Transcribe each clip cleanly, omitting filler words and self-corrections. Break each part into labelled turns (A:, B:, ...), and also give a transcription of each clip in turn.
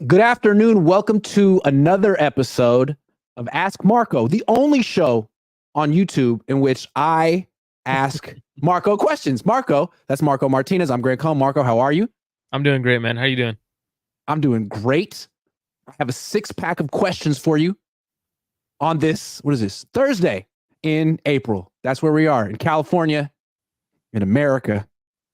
A: Good afternoon. Welcome to another episode of Ask Marco, the only show on YouTube in which I ask Marco questions. Marco, that's Marco Martinez. I'm Greg Cohn. Marco, how are you?
B: I'm doing great, man. How you doing?
A: I'm doing great. I have a 6-pack of questions for you on this, Thursday in April. That's where we are, in California, in America.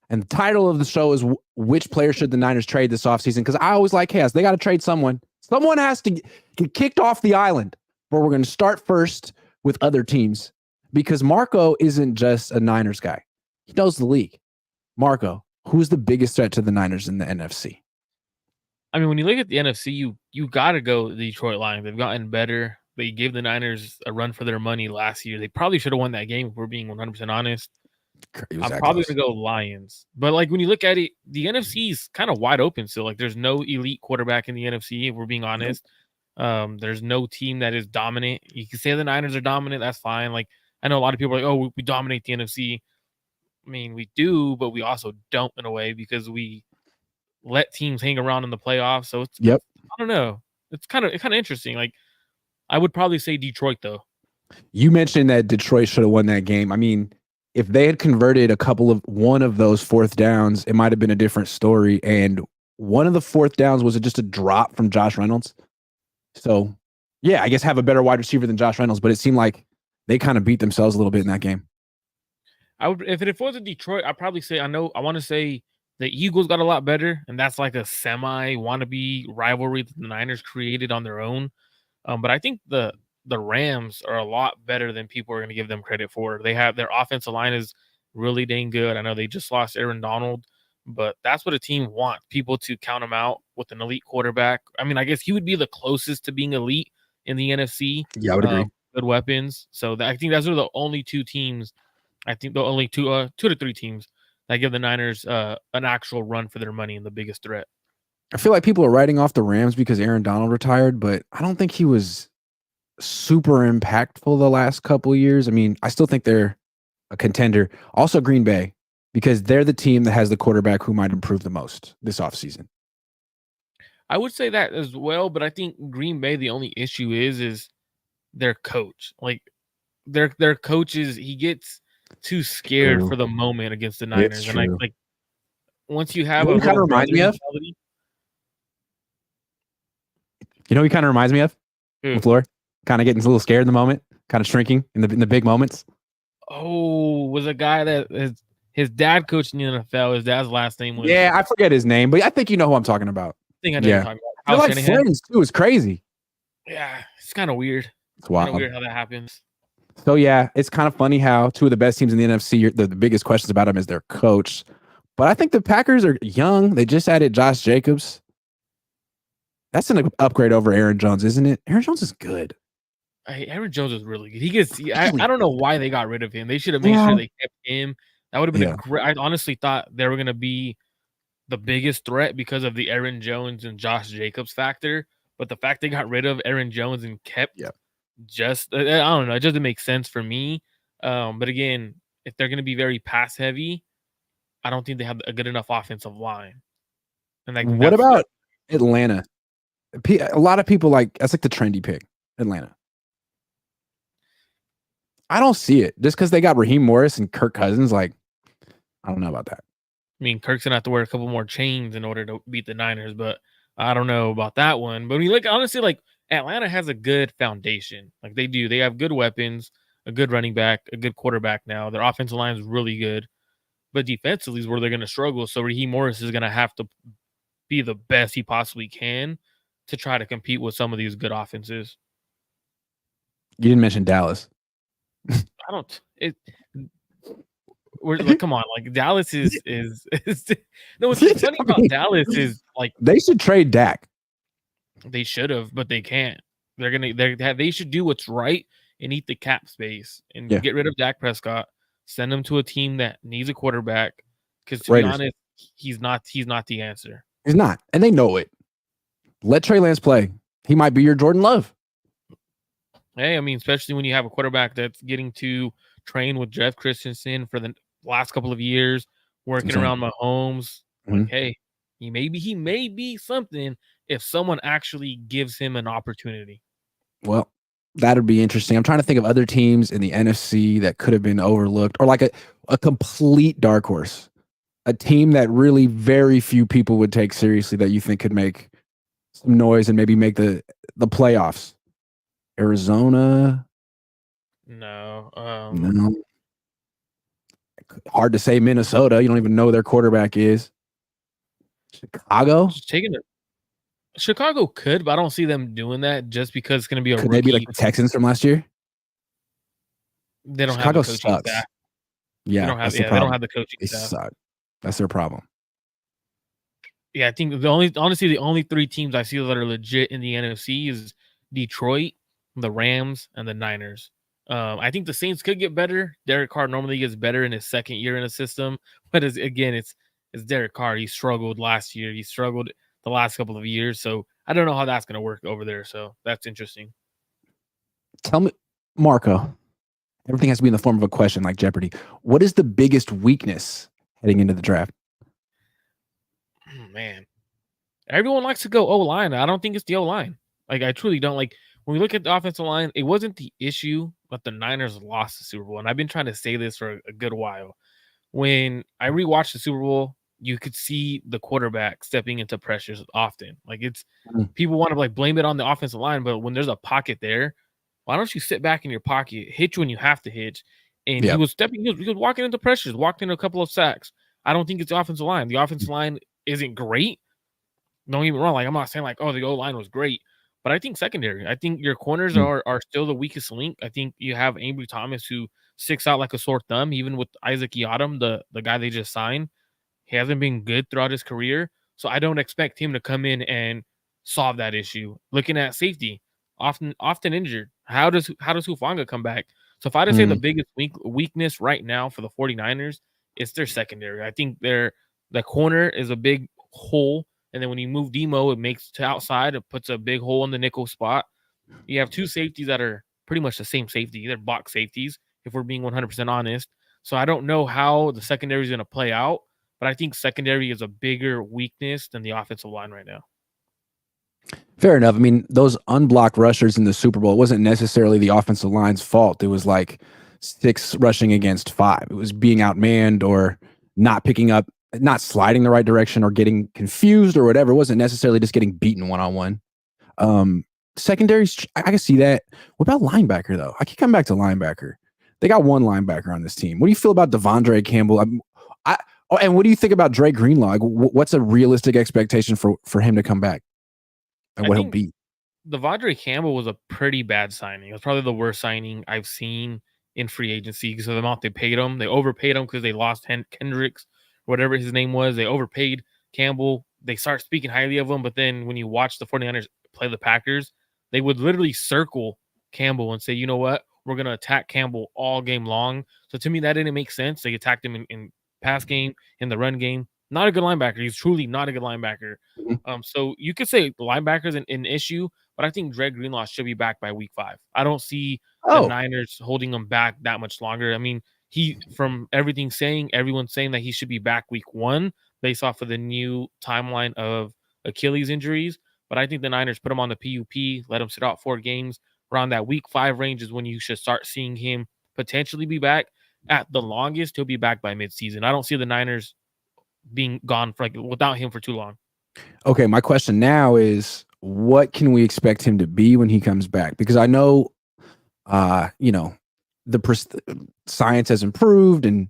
A: And the title of the show is which player should the Niners trade this offseason? Because I always like chaos. They got to trade someone. Someone has to get kicked off the island. But we're going to start first with other teams because Marco isn't just a Niners guy. He knows the league. Marco, who's the biggest threat to the Niners in the NFC?
B: I mean, when you look at the NFC, you got to go the Detroit Lions. They've gotten better. They gave the Niners a run for their money last year. They probably should have won that game if we're being 100% honest. I'm probably going to go Lions. But, like, when you look at it, the NFC is kind of wide open still. Like, there's no elite quarterback in the NFC, if we're being honest. There's no team that is dominant. You can say the Niners are dominant. That's fine. Like, I know a lot of people are like, oh, we dominate the NFC. I mean, we do, but we also don't in a way because we let teams hang around in the playoffs. So it's, I don't know. It's kind of interesting. Like, I would probably say Detroit, though.
A: You mentioned that Detroit should have won that game. I mean, if they had converted one of those fourth downs, it might have been a different story. And one of the fourth downs was just a drop from Josh Reynolds. So, yeah, I guess have a better wide receiver than Josh Reynolds, but it seemed like they kind of beat themselves a little bit in that game.
B: If it was in Detroit, I'd probably say I want to say the Eagles got a lot better, and that's like a semi wannabe rivalry that the Niners created on their own. But I think the Rams are a lot better than people are going to give them credit for. They have their offensive line is really dang good. I know they just lost Aaron Donald, but that's what a team wants, people to count them out with an elite quarterback. I mean, I guess he would be the closest to being elite in the NFC.
A: Yeah, I would agree.
B: Good weapons. So I think those are the only two teams. I think the only two to three teams that give the Niners an actual run for their money and the biggest threat.
A: I feel like people are writing off the Rams because Aaron Donald retired, but I don't think he was super impactful the last couple of years. I mean, I still think they're a contender. Also Green Bay, because they're the team that has the quarterback who might improve the most this offseason.
B: I would say that as well, but I think Green Bay, the only issue is their coach. Like their coach he gets too scared for the moment against the Niners. And I like once you have
A: he kind of reminds me of. You know, he kind of reminds me of LaFleur, kind of getting a little scared in the moment, kind of shrinking in the big moments.
B: Oh, was a guy that his dad coached in the NFL. His dad's last name was.
A: Yeah, I forget his name, but I think you know who I'm talking about.
B: I think I know you're talking about.
A: They're like friends too. It's crazy.
B: Yeah, it's kind of weird.
A: It's wild.
B: Kind of weird how that happens.
A: So yeah, it's kind of funny how two of the best teams in the NFC, the biggest questions about them is their coach. But I think the Packers are young. They just added Josh Jacobs. That's an upgrade over Aaron Jones, isn't it? Aaron Jones is good.
B: Aaron Jones is really good. He gets. I don't know why they got rid of him. They should have made sure they kept him. That would have been a great. I honestly thought they were going to be the biggest threat because of the Aaron Jones and Josh Jacobs factor. But the fact they got rid of Aaron Jones and kept just, I don't know, it doesn't make sense for me. But again, if they're going to be very pass heavy, I don't think they have a good enough offensive line.
A: And what about Atlanta? A lot of people that's like the trendy pick, Atlanta. I don't see it just because they got Raheem Morris and Kirk Cousins. Like, I don't know about that.
B: I mean, Kirk's gonna have to wear a couple more chains in order to beat the Niners, but I don't know about that one. But when you look, honestly, like Atlanta has a good foundation. Like they do. They have good weapons, a good running back, a good quarterback now. Their offensive line is really good. But defensively is where they're going to struggle. So Raheem Morris is going to have to be the best he possibly can to try to compete with some of these good offenses.
A: You didn't mention Dallas.
B: Come on, like Dallas is no. What's funny about Dallas is like
A: they should trade Dak.
B: They should have, but they can't. They should do what's right and eat the cap space and get rid of Dak Prescott. Send him to a team that needs a quarterback. Because to be honest, he's not the answer.
A: He's not, and they know it. Let Trey Lance play. He might be your Jordan Love.
B: Hey, I mean, especially when you have a quarterback that's getting to train with Jeff Christensen for the last couple of years, working around Mahomes. Like, hey, he may be something if someone actually gives him an opportunity.
A: Well, that'd be interesting. I'm trying to think of other teams in the NFC that could have been overlooked, or like a complete dark horse, a team that really very few people would take seriously that you think could make some noise and maybe make the playoffs. Arizona,
B: No.
A: no. Hard to say. Minnesota, you don't even know who their quarterback is. Chicago,
B: Just taking it. Chicago could, but I don't see them doing that just because it's going to be a
A: could
B: rookie.
A: they be like the Texans from last year?
B: They don't
A: Chicago
B: have the coaching
A: sucks.
B: staff.
A: Yeah,
B: they don't have.
A: that's the
B: They
A: problem.
B: don't have the coaching
A: They
B: staff.
A: suck. That's their problem.
B: Yeah, I think the only three teams I see that are legit in the NFC is Detroit, the Rams, and the Niners. I think the Saints could get better. Derek Carr normally gets better in his second year in a system, but it's Derek Carr. He struggled last year. He struggled the last couple of years. So I don't know how that's going to work over there. So that's interesting.
A: Tell me, Marco, everything has to be in the form of a question like Jeopardy. What is the biggest weakness heading into the draft?
B: Man, everyone likes to go O-line. I don't think it's the O-line. Like, I truly don't. Like, when we look at the offensive line, it wasn't the issue, but the Niners lost the Super Bowl. And I've been trying to say this for a good while. When I rewatched the Super Bowl, you could see the quarterback stepping into pressures often. Like, it's people want to like blame it on the offensive line, but when there's a pocket there, why don't you sit back in your pocket, hitch when you have to hitch? And he was walking into pressures, walked into a couple of sacks. I don't think it's the offensive line. The offensive line isn't great. Don't get me wrong. Like, I'm not saying like, oh, the O-line was great, but I think secondary. I think your corners are still the weakest link. I think you have Ambry Thomas who sticks out like a sore thumb, even with Isaac Yiadom, the guy they just signed. He hasn't been good throughout his career, so I don't expect him to come in and solve that issue. Looking at safety, often injured. How does Hufanga come back? So if I had to say the biggest weakness right now for the 49ers, it's their secondary. I think the corner is a big hole. And then when you move Demo, it makes to outside. It puts a big hole in the nickel spot. You have two safeties that are pretty much the same safety. They're box safeties, if we're being 100% honest. So I don't know how the secondary is going to play out, but I think secondary is a bigger weakness than the offensive line right now.
A: Fair enough. I mean, those unblocked rushers in the Super Bowl, it wasn't necessarily the offensive line's fault. It was like 6 rushing against 5. It was being outmanned or not picking up, not sliding the right direction or getting confused or whatever. It wasn't necessarily just getting beaten one-on-one. Secondaries, I can see that. What about linebacker, though? I keep coming back to linebacker. They got one linebacker on this team. What do you feel about Devondre Campbell? And what do you think about Dre Greenlaw? What's a realistic expectation for him to come back and what he'll be?
B: Devondre Campbell was a pretty bad signing. It was probably the worst signing I've seen in free agency because of the amount they paid him. They overpaid him because they lost Kendricks, whatever his name was. They overpaid Campbell. They start speaking highly of him, but then when you watch the 49ers play the Packers, they would literally circle Campbell and say, you know what? We're going to attack Campbell all game long. So to me, that didn't make sense. They attacked him in pass game, in the run game. Not a good linebacker. He's truly not a good linebacker. So you could say the linebacker's an issue, but I think Dre Greenlaw should be back by week 5. I don't see the Niners holding him back that much longer. I mean, from everyone's saying that he should be back week 1 based off of the new timeline of Achilles injuries. But I think the Niners put him on the PUP, let him sit out 4 games. Around that week 5 range is when you should start seeing him potentially be back. At the longest, he'll be back by midseason. I don't see the Niners being gone without him for too long.
A: Okay, my question now is, what can we expect him to be when he comes back? Because I know, the science has improved and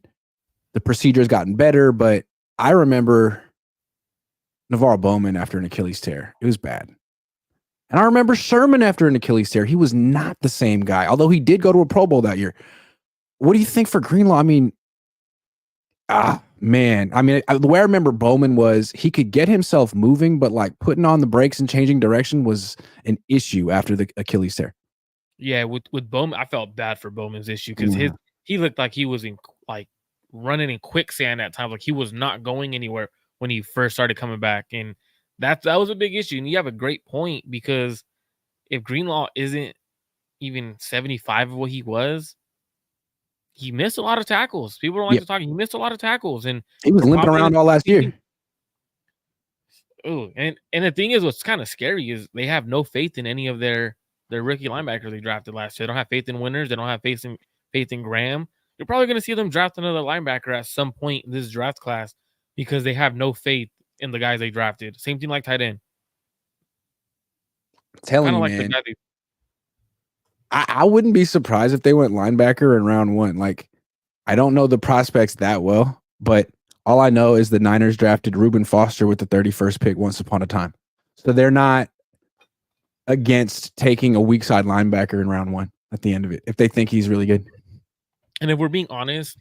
A: the procedure has gotten better, but I remember Navarro Bowman after an Achilles tear. It was bad. And I remember Sherman after an Achilles tear. He was not the same guy, although he did go to a Pro Bowl that year. What do you think for Greenlaw? I mean, man. I mean, the way I remember Bowman was he could get himself moving, but like putting on the brakes and changing direction was an issue after the Achilles tear.
B: Yeah, with Bowman, I felt bad for Bowman's issue because he looked like he was running in quicksand at times. Like he was not going anywhere when he first started coming back, and that was a big issue. And you have a great point because if Greenlaw isn't even 75 of what he was, he missed a lot of tackles. People don't like to talk. He missed a lot of tackles, and
A: he was limping around all last year.
B: Oh, and the thing is, what's kind of scary is they have no faith in any of their rookie linebackers they drafted last year. They don't have faith in Winters. They don't have faith in Graham. You're probably going to see them draft another linebacker at some point in this draft class because they have no faith in the guys they drafted. Same thing like tight end.
A: Telling
B: Kind of
A: you,
B: like the
A: man.
B: guy they
A: I wouldn't be surprised if they went linebacker in round 1. Like, I don't know the prospects that well, but all I know is the Niners drafted Reuben Foster with the 31st pick once upon a time. So they're not against taking a weak side linebacker in round 1 at the end of it if they think he's really good.
B: And if we're being honest,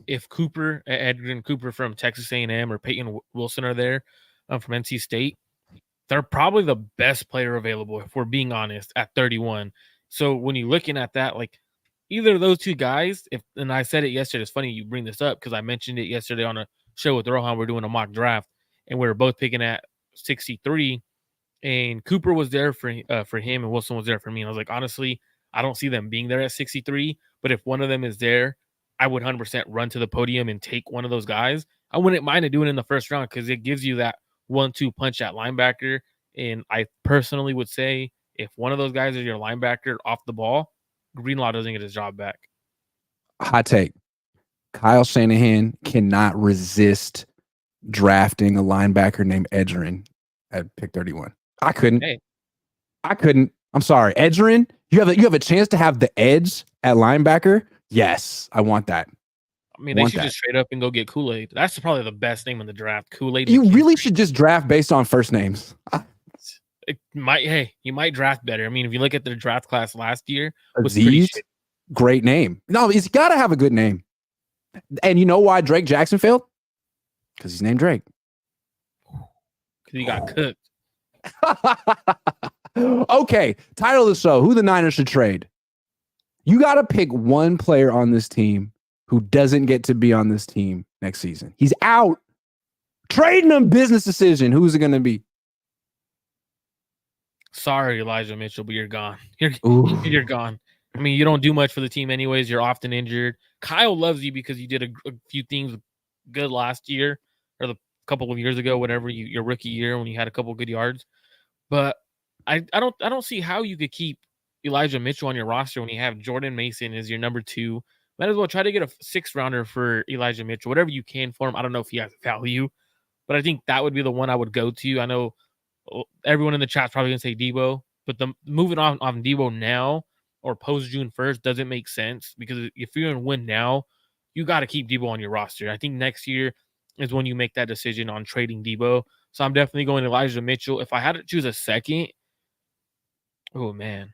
B: if Edgerrin Cooper from Texas A&M or Peyton Wilson are there from NC State, they're probably the best player available, if we're being honest, at 31. So when you're looking at that, like either of those two guys, and I said it yesterday, it's funny you bring this up because I mentioned it yesterday on a show with Rohan. We're doing a mock draft, and we were both picking at 63, and Cooper was there for him, and Wilson was there for me. And I was like, honestly, I don't see them being there at 63, but if one of them is there, I would 100% run to the podium and take one of those guys. I wouldn't mind doing it in the first round because it gives you that 1-2 punch at linebacker. And I personally would say if one of those guys is your linebacker off the ball, Greenlaw doesn't get his job back.
A: Hot take. Kyle Shanahan cannot resist drafting a linebacker named Edgerrin at pick 31. I couldn't.
B: Hey.
A: I couldn't. I'm sorry. Edgerrin, you have a chance to have the edge at linebacker. Yes, I want that.
B: I mean, they should just straight up and go get Kool-Aid. That's probably the best name in the draft. Kool-Aid.
A: You really should just draft based on first names.
B: You might draft better. I mean, if you look at their draft class last year, was
A: Aziz, great name. No, he's got to have a good name. And you know why Drake Jackson failed? Because he's named Drake.
B: Because he got cooked.
A: Okay, title of the show, who the Niners should trade. You got to pick one player on this team who doesn't get to be on this team next season. He's out. Trading him, business decision. Who's it going to be?
B: Sorry, Elijah Mitchell, but you're gone. You're gone. I mean, you don't do much for the team anyways. You're often injured. Kyle loves you because you did a few things good last year or the couple of years ago, whatever, your rookie year when you had a couple of good yards. But I don't see how you could keep Elijah Mitchell on your roster when you have Jordan Mason as your number 2. Might as well try to get a 6th rounder for Elijah Mitchell, whatever you can for him. I don't know if he has value, but I think that would be the one I would go to. I know everyone in the chat's probably going to say Debo, but the moving on Debo now or post June 1st doesn't make sense because if you're going to win now, you got to keep Debo on your roster. I think next year is when you make that decision on trading Debo. So I'm definitely going Elijah Mitchell. If I had to choose a second, oh man,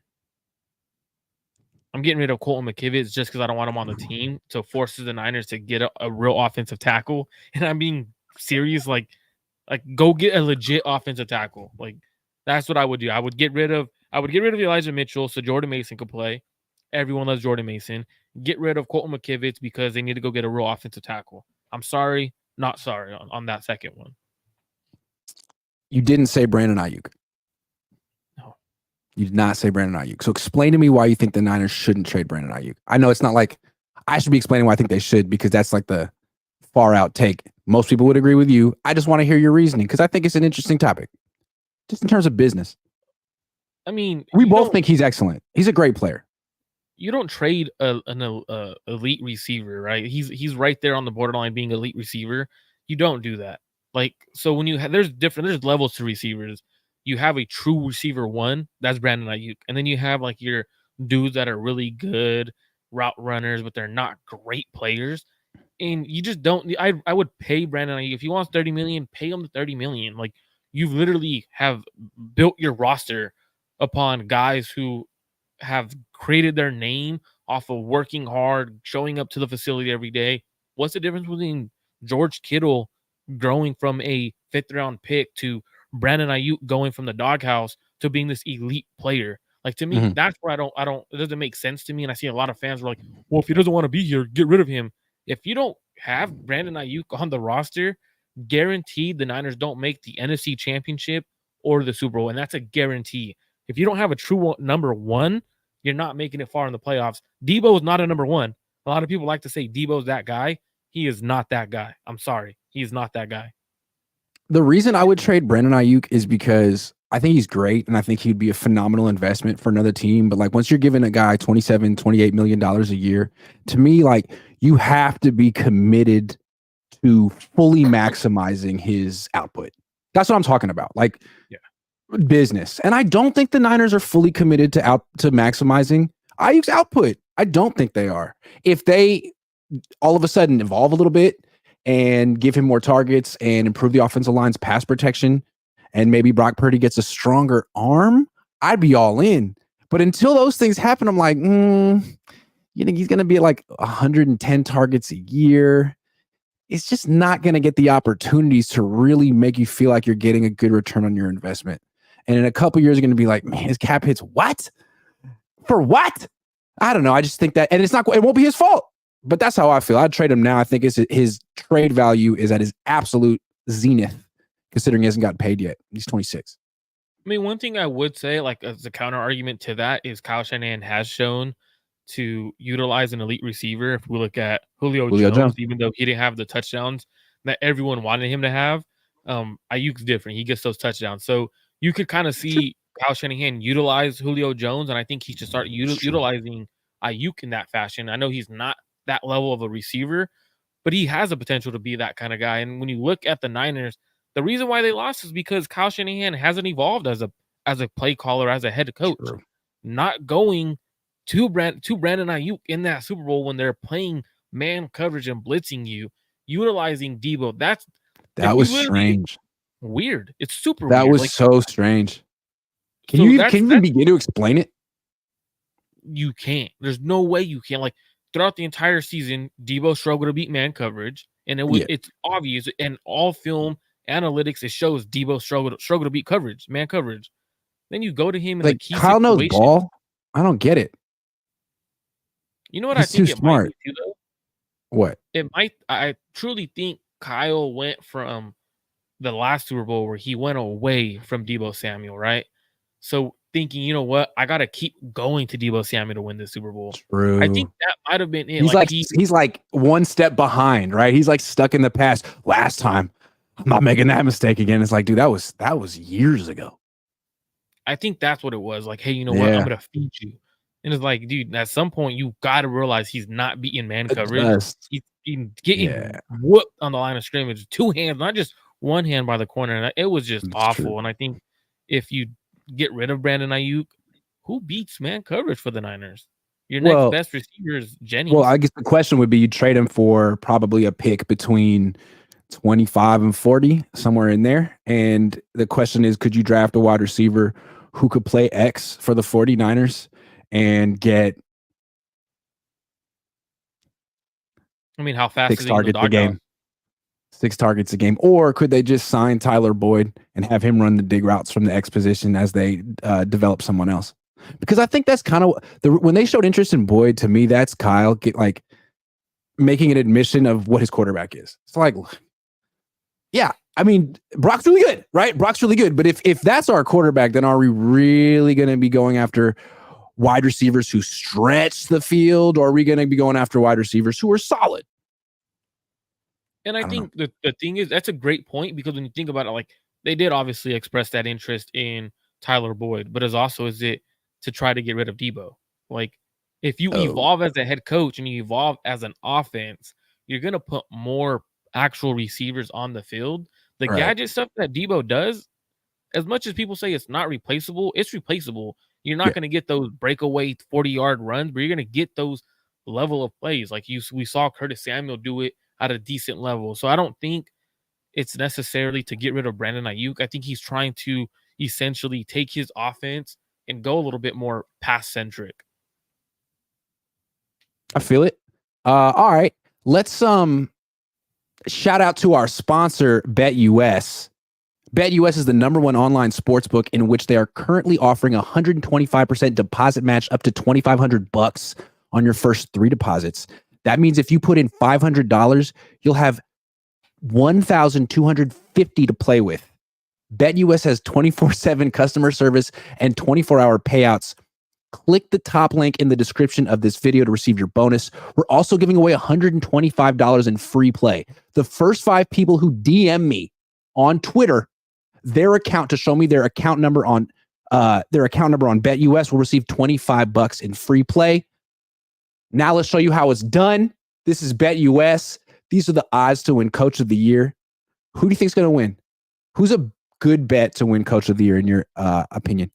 B: I'm getting rid of Colton McKivitz just because I don't want him on the team. So forces the Niners to get a real offensive tackle. And I'm being serious, like go get a legit offensive tackle. Like that's what I would do. I would get rid of Elijah Mitchell so Jordan Mason could play. Everyone loves Jordan Mason. Get rid of Colton McKivitz because they need to go get a real offensive tackle. I'm sorry, not sorry on that second one.
A: You didn't say Brandon Ayuk.
B: No.
A: You did not say Brandon Ayuk. So explain to me why you think the Niners shouldn't trade Brandon Ayuk. I know it's not like I should be explaining why I think they should because that's like the far out take. Most people would agree with you. I just want to hear your reasoning because I think it's an interesting topic. Just in terms of business.
B: I mean,
A: we both think he's excellent. He's a great player.
B: You don't trade an elite receiver, right? He's right there on the borderline being elite receiver. You don't do that. Like, so when you have, there's levels to receivers. You have a true receiver 1, that's Brandon Ayuk. And then you have like your dudes that are really good route runners, but they're not great players. And you just don't, I would pay Brandon Ayuk. If he wants $30 million, pay him the $30 million. Like, you've literally have built your roster upon guys who have created their name off of working hard, showing up to the facility every day. What's the difference between George Kittle growing from a 5th round pick to Brandon Ayuk going from the doghouse to being this elite player? Like, to me, that's where it doesn't make sense to me. And I see a lot of fans were like, well, if he doesn't want to be here, get rid of him. If you don't have Brandon Ayuk on the roster, guaranteed the Niners don't make the NFC Championship or the Super Bowl. And that's a guarantee. If you don't have a true number 1, you're not making it far in the playoffs. Debo is not a number 1. A lot of people like to say Debo's that guy. He is not that guy. I'm sorry. He's not that guy.
A: The reason I would trade Brandon Ayuk is because I think he's great and I think he'd be a phenomenal investment for another team. But like once you're giving a guy $27-28 million a year, to me, like you have to be committed to fully maximizing his output. That's what I'm talking about. Like business. And I don't think the Niners are fully committed to maximizing Ayuk's output. I don't think they are. If they all of a sudden evolve a little bit and give him more targets and improve the offensive line's pass protection, and maybe Brock Purdy gets a stronger arm, I'd be all in. But until those things happen, I'm like, you think he's going to be at like 110 targets a year? It's just not going to get the opportunities to really make you feel like you're getting a good return on your investment. And in a couple years, you're going to be like, man, his cap hits what? For what? I don't know. I just think that, and it won't be his fault. But that's how I feel. I'd trade him now. I think his trade value is at his absolute zenith, considering he hasn't gotten paid yet. He's 26.
B: I mean, one thing I would say, like as a counter argument to that, is Kyle Shanahan has shown to utilize an elite receiver. If we look at Julio Jones, even though he didn't have the touchdowns that everyone wanted him to have, Ayuk's different. He gets those touchdowns. So you could kind of see Kyle Shanahan utilize Julio Jones, and I think he should start utilizing Ayuk in that fashion. I know he's not that level of a receiver, but he has a potential to be that kind of guy. And when you look at the Niners, the reason why they lost is because Kyle Shanahan hasn't evolved as a play caller, as a head coach. True. Not going to Brandon Ayuk in that Super Bowl when they're playing man coverage and blitzing you, utilizing Debo. That was
A: strange.
B: Weird. It's super
A: weird. That was like, so strange. Can you even begin to explain it?
B: You can't. There's no way you can. Like throughout the entire season, Debo struggled to beat man coverage, and it's obvious. And all film analytics, it shows Debo struggled to beat man coverage. Then you go to him in the key
A: Kyle knows ball. I don't get it.
B: You know what? He's I think it smart. Might be too, though?
A: What?
B: It might. I truly think Kyle went from the last Super Bowl where he went away from Debo Samuel, right? So thinking, you know what? I got to keep going to Debo Samuel to win the Super Bowl.
A: True.
B: I think that might have been it.
A: He's like one step behind, right? He's like stuck in the past. Last time, I'm not making that mistake again. It's like, dude, that was years ago.
B: I think that's what it was. Like, hey, you know what? I'm going to feed you. And it's like, dude, at some point, you got to realize he's not beating man coverage. He's getting whooped on the line of scrimmage. Two hands, not just one hand by the corner. And it was just awful. True. And I think if you get rid of Brandon Ayuk, who beats man coverage for the Niners? Your next best receiver is Jennings.
A: Well, I guess the question would be you trade him for probably a pick between 25 and 40, somewhere in there. And the question is, could you draft a wide receiver who could play X for the 49ers and get
B: how fast
A: 6 targets a game? 6 targets a game. Or could they just sign Tyler Boyd and have him run the dig routes from the X position as they develop someone else? Because I think that's kind of when they showed interest in Boyd, to me, that's Kyle making an admission of what his quarterback is. It's like, yeah, I mean, Brock's really good, right? Brock's really good. But if that's our quarterback, then are we really going to be going after wide receivers who stretch the field, or are we going to be going after wide receivers who are solid?
B: And I think the thing is, that's a great point, because when you think about it, like they did obviously express that interest in Tyler Boyd, but is it to try to get rid of Debo? Like if you evolve as a head coach and you evolve as an offense, you're going to put more actual receivers on the field. The gadget stuff that Debo does, as much as people say it's not replaceable, it's replaceable. You're not going to get those breakaway 40-yard runs, but you're going to get those level of plays. Like we saw Curtis Samuel do it at a decent level. So I don't think it's necessarily to get rid of Brandon Ayuk. I think he's trying to essentially take his offense and go a little bit more pass-centric.
A: I feel it. All right. Let's shout out to our sponsor, BetUS. BetUS is the #1 online sportsbook in which they are currently offering 125% deposit match up to $2,500 on your first 3 deposits. That means if you put in $500, you'll have $1,250 to play with. BetUS has 24/7 customer service and 24-hour payouts. Click the top link in the description of this video to receive your bonus. We're also giving away $125 in free play. The first 5 people who DM me on Twitter their account to show me their account number on BetUS will receive $25 in free play. Now let's show you how it's done. This is BetUS. These are the odds to win Coach of the Year. Who do you think is going to win? Who's a good bet to win Coach of the Year in your opinion?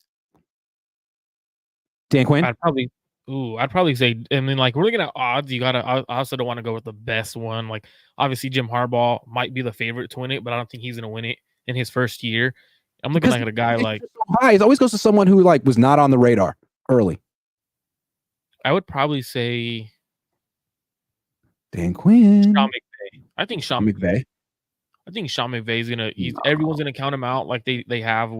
A: Dan Quinn?
B: I'd probably say, I mean, like, we're looking at odds. I also don't want to go with the best one. Like, obviously, Jim Harbaugh might be the favorite to win it, but I don't think he's going to win it in his first year. I'm looking at a guy like
A: so high. It always goes to someone who like was not on the radar early.
B: I would probably say
A: Dan Quinn.
B: Sean McVay. I think Sean McVay. I think Sean McVay's everyone's gonna count him out like they have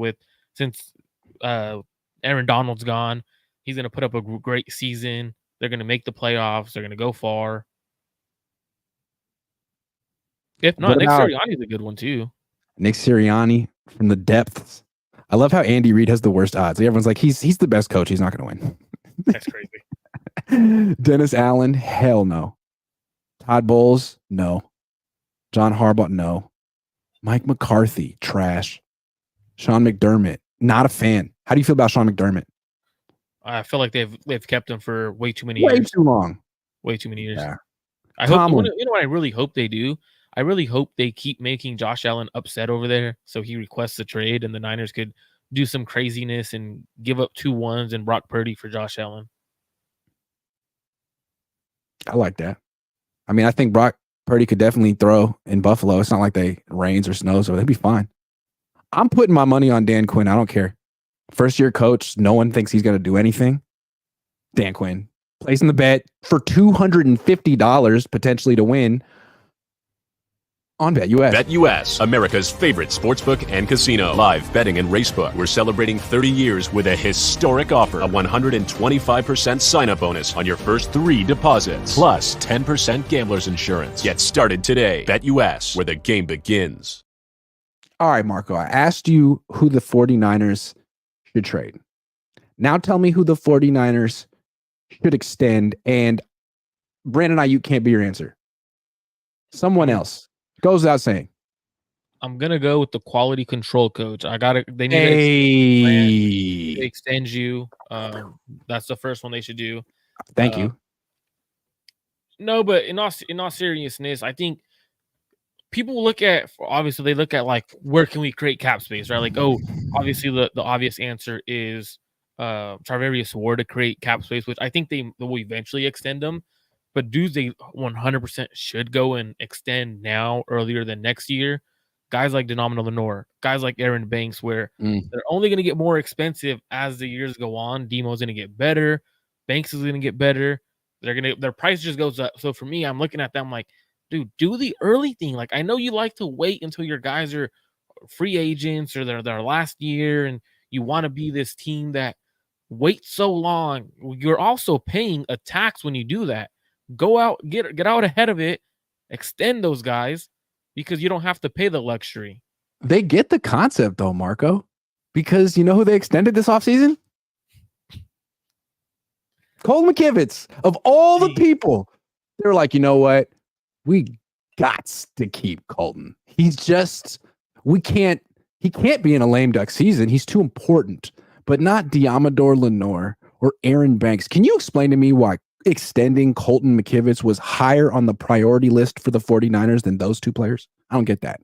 B: since Aaron Donald's gone. He's gonna put up a great season. They're gonna make the playoffs. They're gonna go far. If not, Nick Sirianni's a good one too.
A: Nick Sirianni from the depths. I love how Andy Reid has the worst odds. Everyone's like, he's the best coach. He's not going to win.
B: That's crazy.
A: Dennis Allen, hell no. Todd Bowles, no. John Harbaugh, no. Mike McCarthy, trash. Sean McDermott, not a fan. How do you feel about Sean McDermott?
B: I feel like they've kept him for way too many years.
A: Way too long.
B: Way too many years.
A: Yeah.
B: I hope you know what I really hope they do? I really hope they keep making Josh Allen upset over there so he requests a trade and the Niners could do some craziness and give up 2-1s and Brock Purdy for Josh Allen.
A: I like that. I mean, I think Brock Purdy could definitely throw in Buffalo. It's not like they rains or snows, so they'd be fine. I'm putting my money on Dan Quinn. I don't care. First year coach, no one thinks he's going to do anything. Dan Quinn placing the bet for $250 potentially to win on BetUS.
C: BetUS, America's favorite sportsbook and casino. Live betting and racebook. We're celebrating 30 years with a historic offer. A 125% sign-up bonus on your first 3 deposits. Plus 10% gambler's insurance. Get started today. BetUS, where the game begins.
A: All right, Marco, I asked you who the 49ers should trade. Now tell me who the 49ers should extend. And Brandon Ayuk can't be your answer. Someone else. Goes without saying.
B: I'm gonna go with the quality control coach. They need to extend you. That's the first one they should do.
A: Thank you.
B: No, but in all seriousness, I think people look at like, where can we create cap space, right? Like, obviously the obvious answer is Charvarius Ward to create cap space, which I think they will eventually extend them. But dudes they 100% should go and extend now earlier than next year. Guys like Denomino Lenore, guys like Aaron Banks, where they're only going to get more expensive as the years go on. Demo's going to get better. Banks is going to get better. Their price just goes up. So for me, I'm looking at them like, dude, do the early thing. Like, I know you like to wait until your guys are free agents or their last year, and you want to be this team that waits so long. You're also paying a tax when you do that. Go out, get out ahead of it, extend those guys because you don't have to pay the luxury.
A: They get the concept though, Marco, because you know who they extended this offseason? Colt McKivitz. Of all the people, they're like, you know what? We got to keep Colton. He can't be in a lame duck season. He's too important, but not Deommodore Lenore or Aaron Banks. Can you explain to me why extending Colton McKivitz was higher on the priority list for the 49ers than those two players? I don't get that.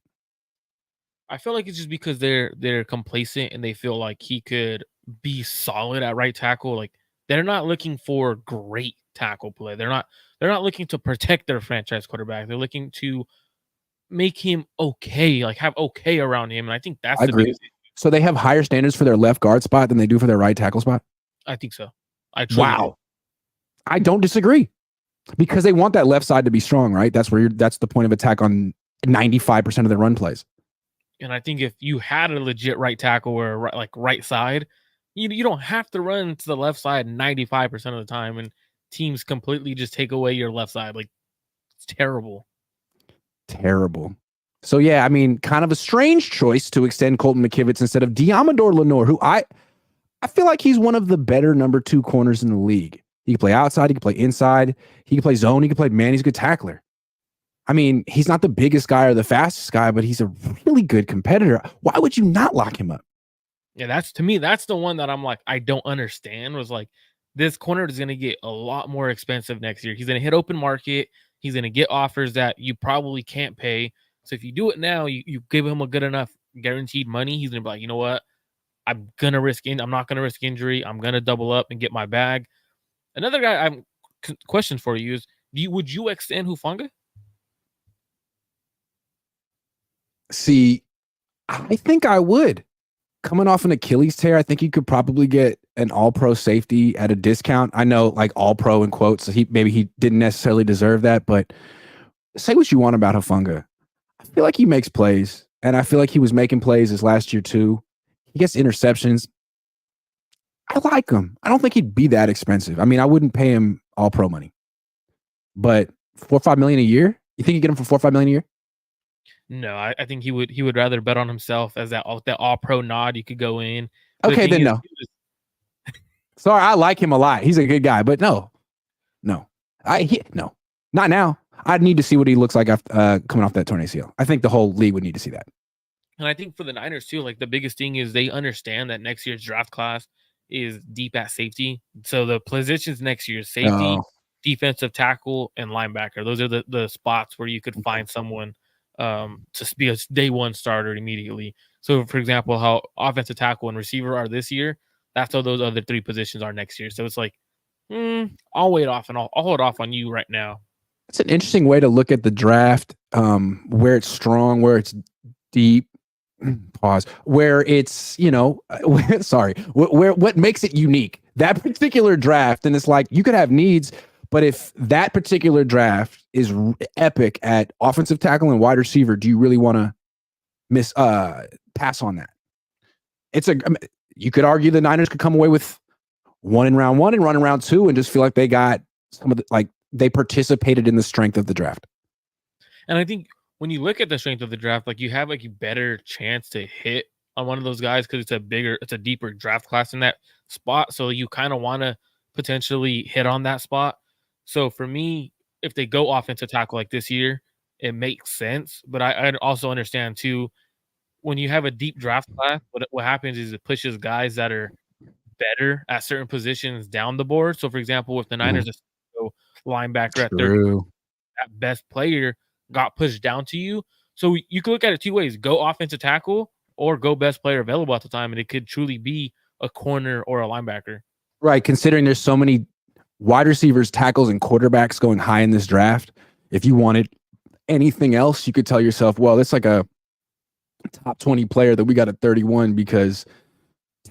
B: I feel like it's just because they're complacent and they feel like he could be solid at right tackle. Like, they're not looking for great tackle play. They're not looking to protect their franchise quarterback. They're looking to make him okay, like have okay around him. And I think that's the biggest issue.
A: So they have higher standards for their left guard spot than they do for their right tackle spot?
B: I think so.
A: Wow. I don't disagree, because they want that left side to be strong, right? That's the point of attack on 95% of their run plays.
B: And I think if you had a legit right tackle or right side, you don't have to run to the left side 95% of the time, and teams completely just take away your left side. Like, it's terrible.
A: Terrible. So yeah, I mean, kind of a strange choice to extend Colton McKivitz instead of Deommodore Lenore, who I feel like he's one of the better number 2 corners in the league. He can play outside. He can play inside. He can play zone. He can play man. He's a good tackler. I mean, he's not the biggest guy or the fastest guy, but he's a really good competitor. Why would you not lock him up?
B: Yeah, that's the one that I'm like, I don't understand. Was like, this corner is going to get a lot more expensive next year. He's going to hit open market. He's going to get offers that you probably can't pay. So if you do it now, you give him a good enough guaranteed money, he's going to be like, you know what? I'm not going to risk injury. I'm going to double up and get my bag. Another guy question for you is, would you extend Hufanga?
A: See, I think I would. Coming off an Achilles tear, I think you could probably get an all-pro safety at a discount. I know, like all-pro in quotes, so maybe he didn't necessarily deserve that, but say what you want about Hufanga. I feel like he makes plays, and I feel like he was making plays this last year too. He gets interceptions. I like him. I don't think he'd be that expensive. I mean, I wouldn't pay him all-pro money, but $4 or $5 million a year. You think you get him for $4 or $5 million a year?
B: No, I think he would rather bet on himself as that all pro nod. You could go in. But
A: Okay, then no. Sorry, I like him a lot. He's a good guy, but no, no, not now. I'd need to see what he looks like after coming off that torn ACL. I think the whole league would need to see that.
B: And I think for the Niners too, like the biggest thing is they understand that next year's draft class is deep at safety. So the positions next year is safety, defensive tackle, and linebacker. Those are the spots where you could find someone to be a day one starter immediately. So, for example, how offensive tackle and receiver are this year, that's how those other three positions are next year. So it's like, I'll wait off and I'll hold off on you right now.
A: It's an interesting way to look at the draft, where it's strong, where it's deep. Pause. Where it's, what makes it unique? That particular draft, and it's like you could have needs. But if that particular draft is epic at offensive tackle and wide receiver, do you really want to pass on that? You could argue the Niners could come away with one in round one and run in round two and just feel like they got some of the, they participated in the strength of the draft.
B: And I think when you look at the strength of the draft, you have a better chance to hit on one of those guys because it's a deeper draft class in that spot. So you kind of want to potentially hit on that spot. So for me, if they go offensive tackle like this year, it makes sense. But I also understand too, when you have a deep draft class, what happens is it pushes guys that are better at certain positions down the board. So for example, if the Niners go linebacker at third, that best player got pushed down to you. So you could look at it two ways: go offensive tackle or go best player available at the time, and it could truly be a corner or a linebacker.
A: Right, considering there's so many wide receivers, tackles, and quarterbacks going high in this draft. If you wanted anything else, you could tell yourself, well, it's like a top 20 player that we got at 31 because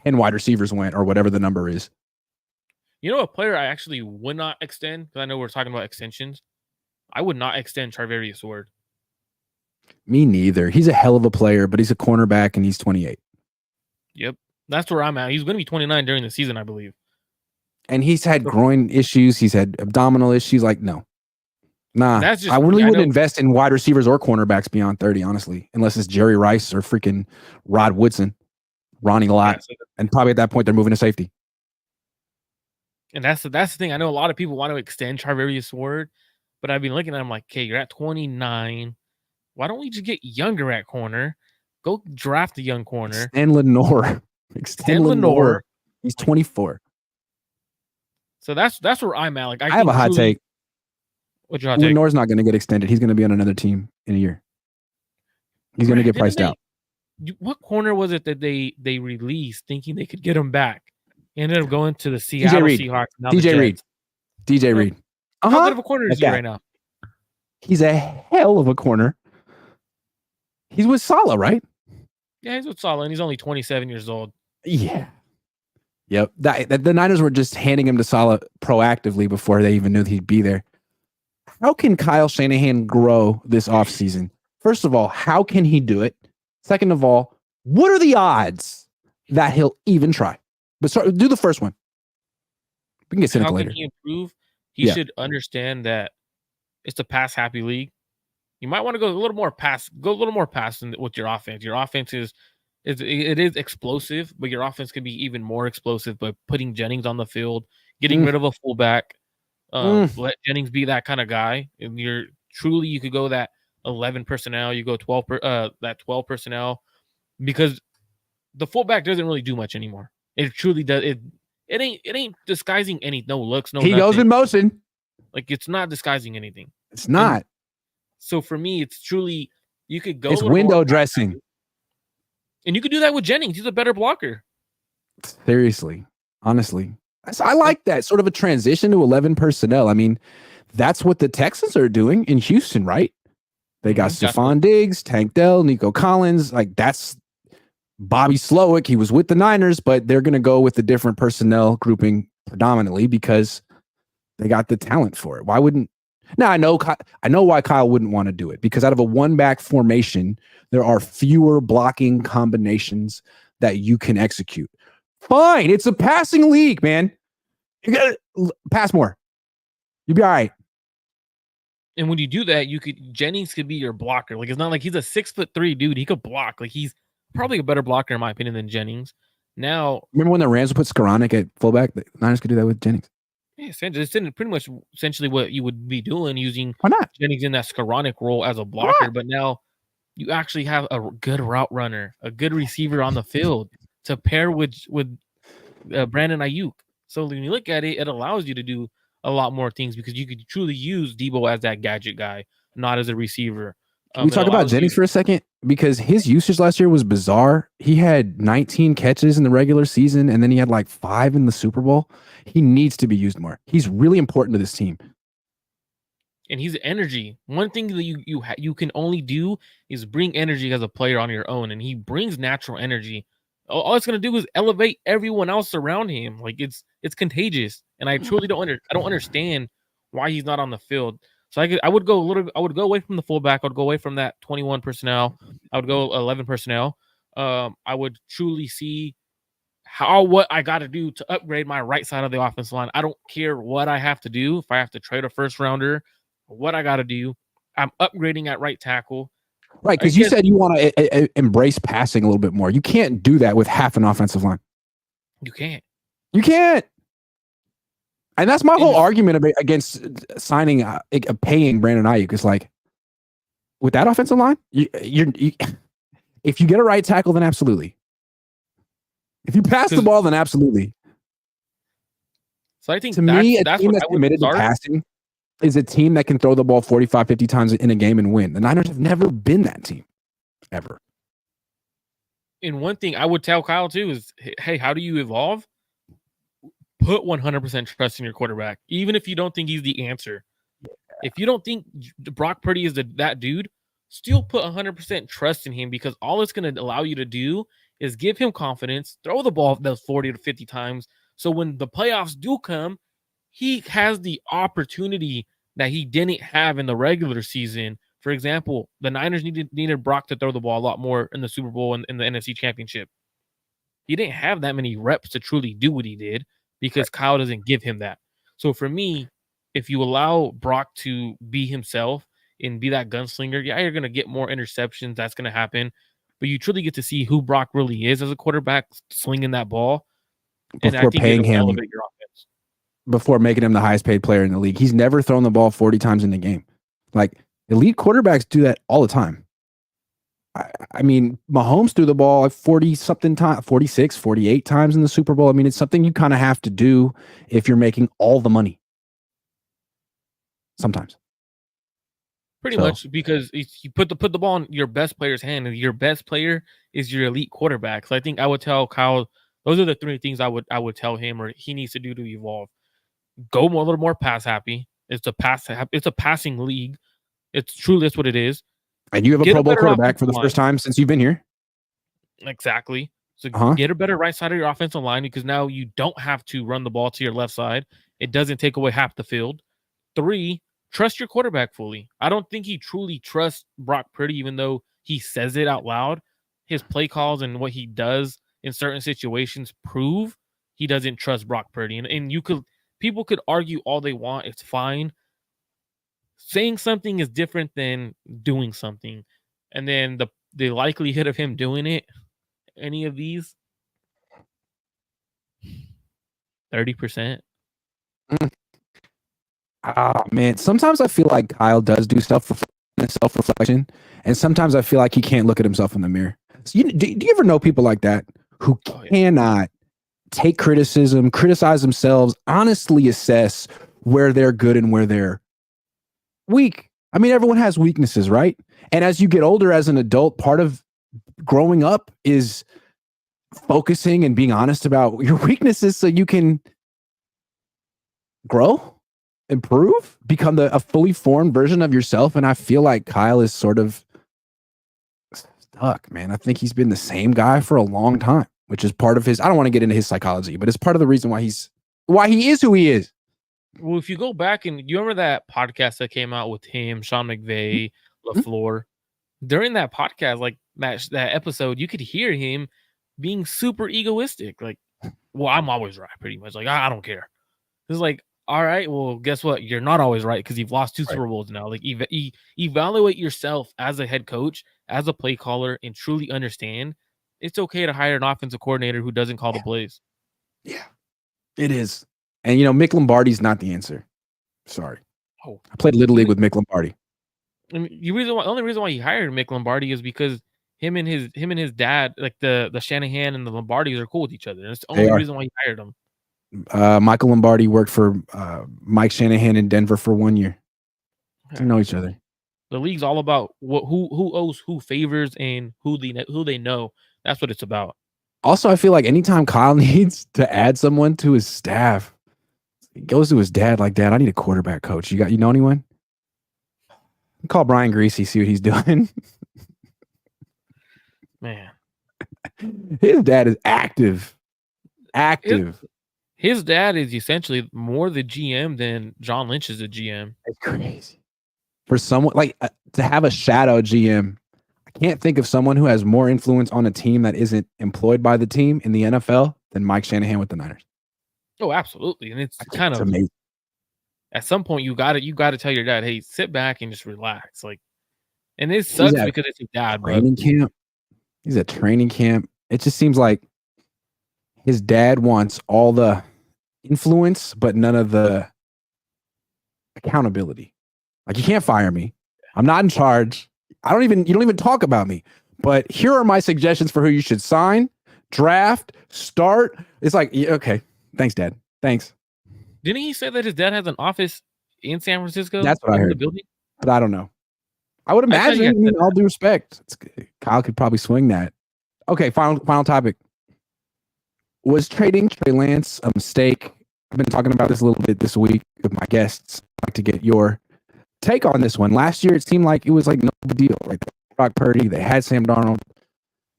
A: 10 wide receivers went, or whatever the number is.
B: You know, a player I actually would not extend, because I know we're talking about extensions. I would not extend Charvarius Ward.
A: Me neither. He's a hell of a player, but he's a cornerback and he's 28.
B: Yep. That's where I'm at. He's going to be 29 during the season, I believe. And
A: he's had groin issues. He's had abdominal issues. No. Nah. I really wouldn't invest in wide receivers or cornerbacks beyond 30, honestly, unless it's Jerry Rice or freaking Rod Woodson, Ronnie Lott. And probably at that point, they're moving to safety.
B: And that's the thing. I know a lot of people want to extend Charvarius Ward, but I've been looking at him like, okay, you're at 29. Why don't we just get younger at corner? Go draft a young corner.
A: Extend Lenore. Extend Lenore. He's 24.
B: So that's where I'm at.
A: I have a hot take.
B: What's your hot take?
A: Lenore's not going to get extended. He's going to be on another team in a year. He's going to get priced out.
B: What corner was it that they released thinking they could get him back? He ended up going to the Seattle Seahawks.
A: DJ Reed.
B: How good of a corner is he right now?
A: He's a hell of a corner. He's with Saleh, right?
B: Yeah, he's with Saleh, and he's only 27 years old.
A: Yeah. Yep. The Niners were just handing him to Saleh proactively before they even knew he'd be there. How can Kyle Shanahan grow this offseason? First of all, how can he do it? Second of all, what are the odds that he'll even try? But do the first one. We can get cynical later.
B: How can he improve? He should understand that it's a pass-happy league. You might want to go a little more pass with your offense. Your offense is explosive, but your offense can be even more explosive by putting Jennings on the field, getting rid of a fullback. Let Jennings be that kind of guy, and you're truly you could go that 11 personnel, you go 12 that 12 personnel, because the fullback doesn't really do much anymore. It truly does. It ain't disguising any no looks, no
A: He
B: nothing.
A: goes in motion.
B: Like, it's not disguising anything.
A: It's not.
B: And so for me, it's truly you could go.
A: It's window dressing.
B: And you could do that with Jennings. He's a better blocker.
A: Seriously, honestly, I like that sort of a transition to 11 personnel. I mean, that's what the Texans are doing in Houston, right? They got Stephon Diggs, Tank Dell, Nico Collins. Like, that's Bobby Slowick. He was with the Niners, but they're going to go with the different personnel grouping predominantly because they got the talent for it. Why wouldn't? Now, I know why Kyle wouldn't want to do it, because out of a one-back formation, there are fewer blocking combinations that you can execute. Fine. It's a passing league, man. You got to pass more. You'll be all right.
B: And when you do that, Jennings could be your blocker. Like, it's not like he's a 6'3" dude. He could block. Like, he's probably a better blocker, in my opinion, than Jennings. Now,
A: remember when the Rams would put Skoranek at fullback? The Niners could do that with Jennings.
B: Yeah, it's pretty much essentially what you would be doing, using
A: Why not?
B: Jennings in that Skoranek role as a blocker. But now you actually have a good route runner, a good receiver on the field to pair with Brandon Ayuk. So when you look at it, it allows you to do a lot more things, because you could truly use Debo as that gadget guy, not as a receiver.
A: Can we talk about Jennings for a second? Because his usage last year was bizarre. He had 19 catches in the regular season, and then he had like 5 in the Super Bowl. He needs to be used more. He's really important to this team.
B: And he's energy. One thing that you can only do is bring energy as a player on your own, and he brings natural energy. All it's going to do is elevate everyone else around him. Like, it's contagious. And I truly don't understand why he's not on the field. So I would go away from the fullback. I would go away from that 21 personnel. I would go 11 personnel. I would truly see what I got to do to upgrade my right side of the offensive line. I don't care what I have to do. If I have to trade a first rounder, what I got to do, I'm upgrading at right tackle.
A: Right, because you said you want to embrace passing a little bit more. You can't do that with half an offensive line.
B: You can't.
A: You can't. And that's my whole argument against signing, paying Brandon Ayuk. Is like, with that offensive line, if you get a right tackle, then absolutely. If you pass the ball, then absolutely.
B: So I think
A: to me, a team that's committed to passing is a team that can throw the ball 45, 50 times in a game and win. The Niners have never been that team, ever.
B: And one thing I would tell Kyle too is, hey, how do you evolve? Put 100% trust in your quarterback, even if you don't think he's the answer. Yeah. If you don't think Brock Purdy is that dude, still put 100% trust in him, because all it's going to allow you to do is give him confidence, throw the ball those 40 to 50 times. So when the playoffs do come, he has the opportunity that he didn't have in the regular season. For example, the Niners needed Brock to throw the ball a lot more in the Super Bowl and in the NFC Championship. He didn't have that many reps to truly do what he did, because Kyle doesn't give him that. So for me, if you allow Brock to be himself and be that gunslinger, yeah, you're going to get more interceptions. That's going to happen. But you truly get to see who Brock really is as a quarterback, slinging that ball.
A: Before, and I think paying him, elevate your offense. Before making him the highest paid player in the league. He's never thrown the ball 40 times in the game. Like, elite quarterbacks do that all the time. I mean, Mahomes threw the ball 40-something times, 46, 48 times in the Super Bowl. I mean, it's something you kind of have to do if you're making all the money. Sometimes.
B: Pretty much, because you put the ball in your best player's hand, and your best player is your elite quarterback. So I think I would tell Kyle, those are the 3 things I would tell him, or he needs to do to evolve. Go a little more pass happy. It's a passing league. That's what it is.
A: And you have a Pro Bowl quarterback for the first time since you've been here.
B: Exactly. So get a better right side of your offensive line, because now you don't have to run the ball to your left side. It doesn't take away half the field. 3, trust your quarterback fully. I don't think he truly trusts Brock Purdy, even though he says it out loud. His play calls and what he does in certain situations prove he doesn't trust Brock Purdy. And people could argue all they want. It's fine. Saying something is different than doing something. And then the likelihood of him doing it, any of these, 30%.
A: Man, sometimes I feel like Kyle does do self-reflection, and sometimes I feel like he can't look at himself in the mirror. So do you ever know people like that who cannot take criticism, criticize themselves, honestly assess where they're good and where they're weak? I mean, everyone has weaknesses, right? And as you get older as an adult, part of growing up is focusing and being honest about your weaknesses so you can grow, improve, become a fully formed version of yourself. And I feel like Kyle is sort of stuck, man. I think he's been the same guy for a long time, which is part of his, I don't want to get into his psychology, but it's part of the reason why he is who he is.
B: Well, if you go back and you remember that podcast that came out with him, Sean McVay, LaFleur, during that podcast, like that episode, you could hear him being super egoistic. Like, well, I'm always right, pretty much. Like, I don't care. It's like, all right, well, guess what? You're not always right because you've lost 2 Super Bowls now. Like, evaluate yourself as a head coach, as a play caller, and truly understand it's okay to hire an offensive coordinator who doesn't call the plays.
A: Yeah, it is. And, Mick Lombardi's not the answer. Sorry.
B: Oh,
A: I played Little League with Mick Lombardi.
B: I mean, the only reason why he hired Mick Lombardi is because him and his dad, like the Shanahan and the Lombardis, are cool with each other. That's the only reason why he hired him.
A: Michael Lombardi worked for Mike Shanahan in Denver for 1 year. They know each other.
B: The league's all about who owes who favors and who they know. That's what it's about.
A: Also, I feel like anytime Kyle needs to add someone to his staff, he goes to his dad like, "Dad, I need a quarterback coach. You know anyone?" Call Brian Greasy, see what he's doing.
B: Man,
A: his dad is active.
B: His dad is essentially more the GM than John Lynch is the GM.
A: It's crazy. For someone like to have a shadow GM, I can't think of someone who has more influence on a team that isn't employed by the team in the NFL than Mike Shanahan with the Niners.
B: Oh, absolutely. And it's kind of
A: amazing.
B: At some point you got to tell your dad, "Hey, sit back and just relax." Like, and it sucks because it's your dad, bro.
A: Camp. He's at training camp. It just seems like his dad wants all the influence, but none of the accountability. Like, you can't fire me. I'm not in charge. You don't even talk about me. But here are my suggestions for who you should sign, draft, start. It's like, yeah, okay. Thanks, Dad. Thanks.
B: Didn't he say that his dad has an office in San Francisco?
A: That's what I heard.
B: The building?
A: But I don't know. I would imagine, all due respect, Kyle could probably swing that. Okay, final topic. Was trading Trey Lance a mistake? I've been talking about this a little bit this week with my guests. I'd like to get your take on this one. Last year, it seemed like it was like no big deal. Like Brock Purdy, they had Sam Darnold.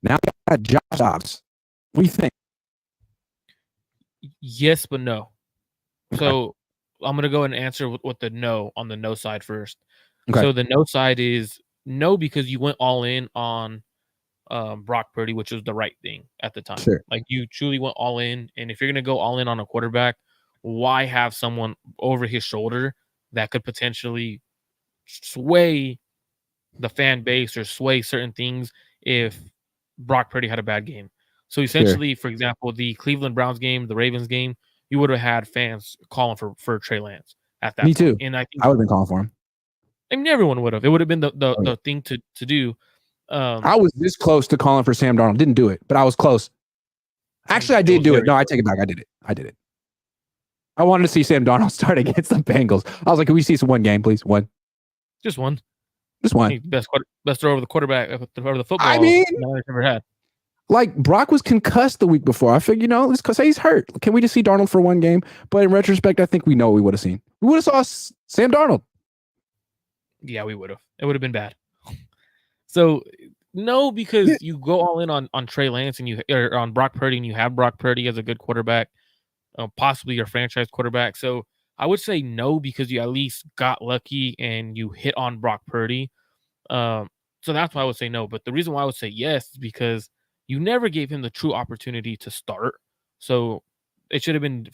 A: Now they got Josh Dobbs. What do you think?
B: Yes, but no. Okay. So I'm going to go and answer with the no on the no side first. Okay. So the no side is no because you went all in on Brock Purdy, which was the right thing at the time.
A: Sure.
B: Like, you truly went all in. And if you're going to go all in on a quarterback, why have someone over his shoulder that could potentially sway the fan base or sway certain things if Brock Purdy had a bad game? So essentially, for example, the Cleveland Browns game, the Ravens game, you would have had fans calling for Trey Lance at that point.
A: Me too.
B: And I think
A: I would have been calling for him.
B: I mean, everyone would have. It would have been the thing to do.
A: I was this close to calling for Sam Darnold. Didn't do it, but I was close. Actually, I did do it. No, I take it back. I did it. I wanted to see Sam Darnold start against the Bengals. I was like, can we see some one game, please? One.
B: Just one.
A: Just one.
B: Best throw over the quarterback, over the football.
A: I mean,
B: I've ever had.
A: Like, Brock was concussed the week before. I figured, let's say he's hurt. Can we just see Darnold for one game? But in retrospect, I think we know what we would have seen. We would have saw Sam Darnold.
B: Yeah, we would have. It would have been bad. So, no, because you go all in on Trey Lance or on Brock Purdy, and you have Brock Purdy as a good quarterback, possibly your franchise quarterback. So I would say no because you at least got lucky and you hit on Brock Purdy. So that's why I would say no. But the reason why I would say yes is because you never gave him the true opportunity to start. So it should have been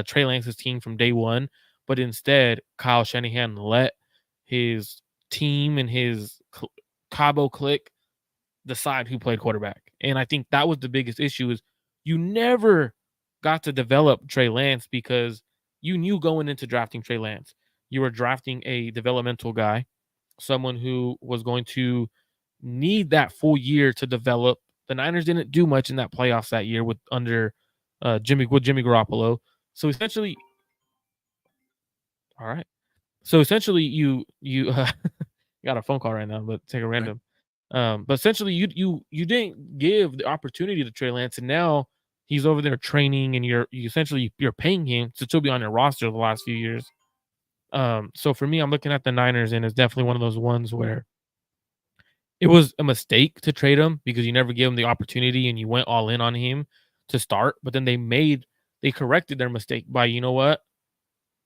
B: Trey Lance's team from day one. But instead, Kyle Shanahan let his team and his Cabo clique decide who played quarterback. And I think that was the biggest issue is you never got to develop Trey Lance because you knew going into drafting Trey Lance, you were drafting a developmental guy, someone who was going to need that full year to develop. The Niners didn't do much in that playoffs that year under Jimmy Garoppolo. So essentially, all right. So essentially, you got a phone call right now, but take a random. But essentially, you didn't give the opportunity to Trey Lance, and now he's over there training, and you're paying him to still be on your roster the last few years. So for me, I'm looking at the Niners, and it's definitely one of those ones where it was a mistake to trade him because you never gave him the opportunity and you went all in on him to start. But then they corrected their mistake by, you know what?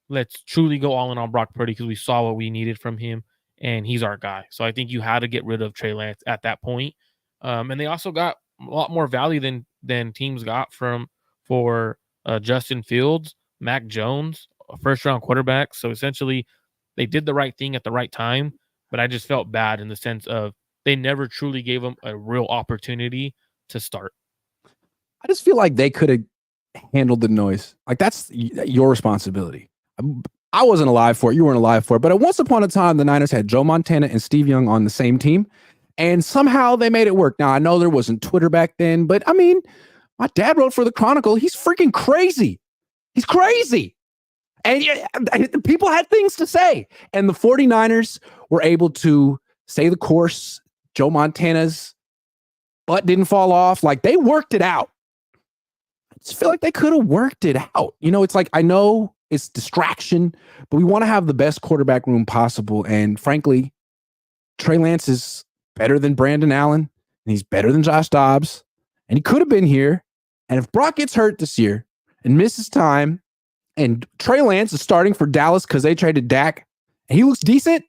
B: Let's truly go all in on Brock Purdy because we saw what we needed from him and he's our guy. So I think you had to get rid of Trey Lance at that point. And they also got a lot more value than teams got for Justin Fields, Mac Jones, a first-round quarterback. So essentially, they did the right thing at the right time, but I just felt bad in the sense of they never truly gave him a real opportunity to start.
A: I just feel like they could have handled the noise. Like, that's your responsibility. I wasn't alive for it. You weren't alive for it. But once upon a time, the Niners had Joe Montana and Steve Young on the same team, and somehow they made it work. Now, I know there wasn't Twitter back then, but I mean, my dad wrote for the Chronicle. He's freaking crazy. He's crazy. And people had things to say. And the 49ers were able to stay the course. Joe Montana's butt didn't fall off. Like, they worked it out. I just feel like they could have worked it out. You know, it's like, I know it's distraction, but we want to have the best quarterback room possible. And frankly, Trey Lance is better than Brandon Allen, and he's better than Josh Dobbs, and he could have been here. And if Brock gets hurt this year and misses time, and Trey Lance is starting for Dallas because they traded Dak, and he looks decent,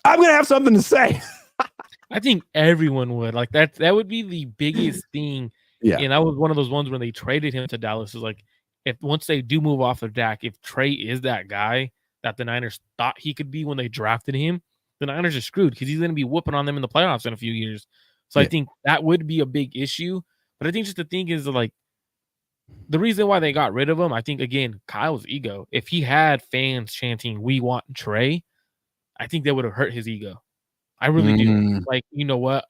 A: I'm going to have something to say.
B: I think everyone would. Like, that would be the biggest thing.
A: Yeah.
B: And that was one of those ones when they traded him to Dallas. Is like, if once they do move off of Dak, if Trey is that guy that the Niners thought he could be when they drafted him, the Niners are screwed because he's going to be whooping on them in the playoffs in a few years. So I think that would be a big issue. But I think just the thing is, like, the reason why they got rid of him, I think, again, Kyle's ego. If he had fans chanting, "We want Trey," I think that would have hurt his ego. I really do. Like, you know what?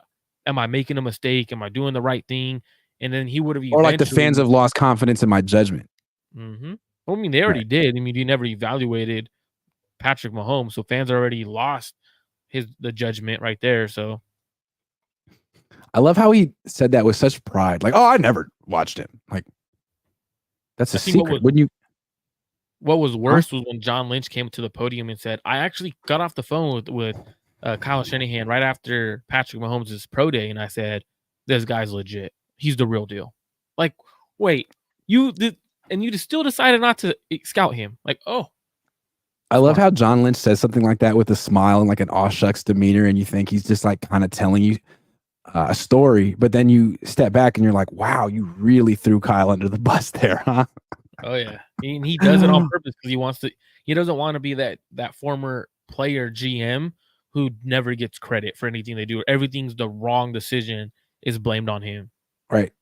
B: Am I making a mistake? Am I doing the right thing? And then he would have,
A: or like the fans have lost confidence in my judgment.
B: Well, I mean, they already did. I mean, you never evaluated Patrick Mahomes, so fans already lost the judgment right there. So
A: I love how he said that with such pride. Like, oh, I never watched him. Like, that's a secret.
B: What was worse was when John Lynch came to the podium and said, I actually got off the phone with Kyle Shanahan right after Patrick Mahomes' pro day, and I said, this guy's legit. He's the real deal. Like, wait, you did, and you just still decided not to scout him. Like, oh.
A: I love how John Lynch says something like that with a smile and like an aw shucks demeanor, and you think he's just like kind of telling you a story, but then you step back and you're like, wow, you really threw Kyle under the bus there, huh?
B: Oh yeah, and he does it on purpose because he doesn't want to be that former player GM who never gets credit for anything they do. Everything's the wrong decision is blamed on him.
A: Right.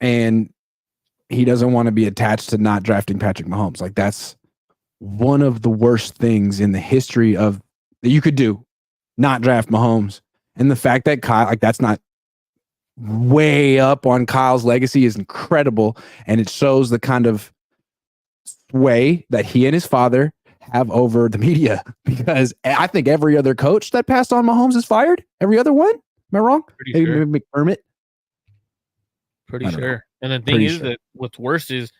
A: And he doesn't want to be attached to not drafting Patrick Mahomes. Like, that's one of the worst things in the history of that you could do, not draft Mahomes. And the fact that Kyle, like, that's not way up on Kyle's legacy is incredible. And it shows the kind of sway that he and his father have over the media, because I think every other coach that passed on Mahomes is fired. Every other one. Am I wrong?
B: Pretty sure.
A: Maybe McDermott.
B: Pretty sure. And the thing is that what's worse is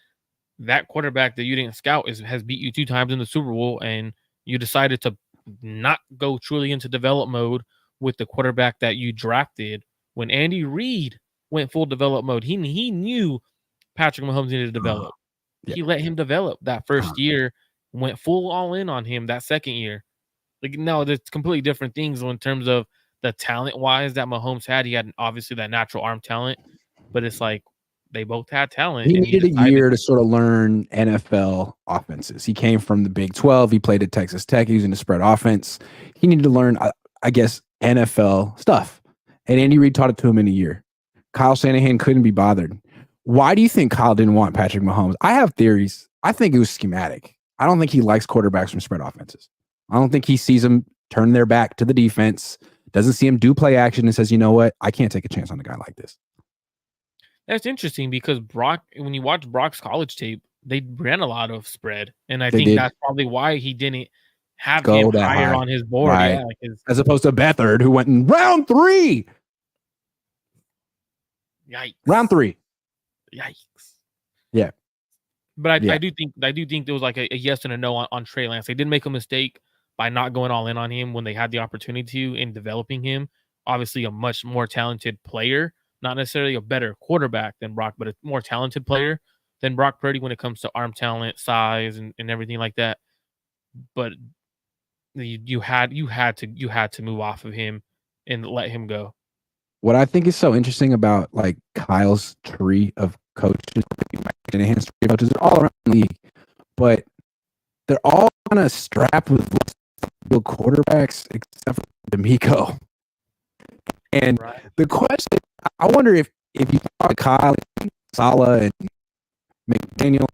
B: that quarterback that you didn't scout has beat you 2 times in the Super Bowl, and you decided to not go truly into develop mode with the quarterback that you drafted. When Andy Reid went full develop mode, he knew Patrick Mahomes needed to develop. He let him develop that first year, went full all in on him that second year. Like, no, there's completely different things in terms of the talent wise that Mahomes had. He had obviously that natural arm talent, but it's like they both had talent.
A: He needed a year to sort of learn NFL offenses. He came from the Big 12. He played at Texas Tech. He was in the spread offense. He needed to learn, I guess, NFL stuff. And Andy Reid taught it to him in a year. Kyle Shanahan couldn't be bothered. Why do you think Kyle didn't want Patrick Mahomes? I have theories. I think it was schematic. I don't think he likes quarterbacks from spread offenses. I don't think he sees them turn their back to the defense, doesn't see him do play action and says, you know what? I can't take a chance on a guy like this.
B: That's interesting because Brock, when you watch Brock's college tape, they ran a lot of spread. And I think that's probably why he didn't have him higher on his board.
A: Right.
B: Yeah,
A: as opposed to Beathard, who went in round 3.
B: Yikes.
A: Round 3.
B: Yikes.
A: Yeah.
B: But I do think there was like a yes and a no on Trey Lance. They did make a mistake by not going all in on him when they had the opportunity to in developing him. Obviously, a much more talented player, not necessarily a better quarterback than Brock, but a more talented player than Brock Purdy when it comes to arm talent, size, and everything like that. But you had to move off of him and let him go.
A: What I think is so interesting about like Kyle's tree of coaches, Shanahan's tree of coaches, they're all around the league, but they're all kind of strapped with good quarterbacks except for DeMeco. And the question, I wonder if you talk to Kyle, Saleh, and McDaniel,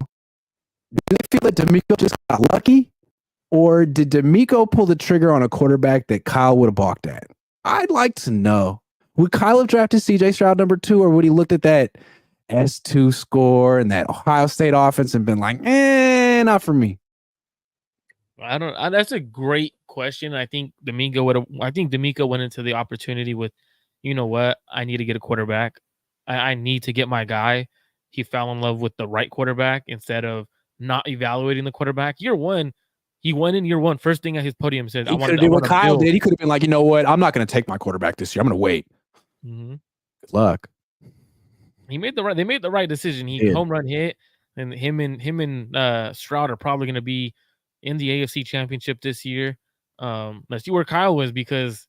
A: do they feel that DeMeco just got lucky? Or did DeMeco pull the trigger on a quarterback that Kyle would have balked at? I'd like to know. Would Kyle have drafted CJ Stroud number 2, or would he looked at that S2 score and that Ohio State offense and been like, not for me?
B: I don't. That's a great question. I think DeMeco went into the opportunity with, you know what, I need to get a quarterback. I need to get my guy. He fell in love with the right quarterback instead of not evaluating the quarterback. Year one, he went in year one. First thing at his podium said,
A: he could have did what Kyle did. He could have been like, you know what, I'm not going to take my quarterback this year. I'm going to wait.
B: Mm-hmm.
A: Good luck.
B: They made the right decision. He home run hit, and him and Stroud are probably going to be in the AFC Championship this year. Let's see where Kyle was because,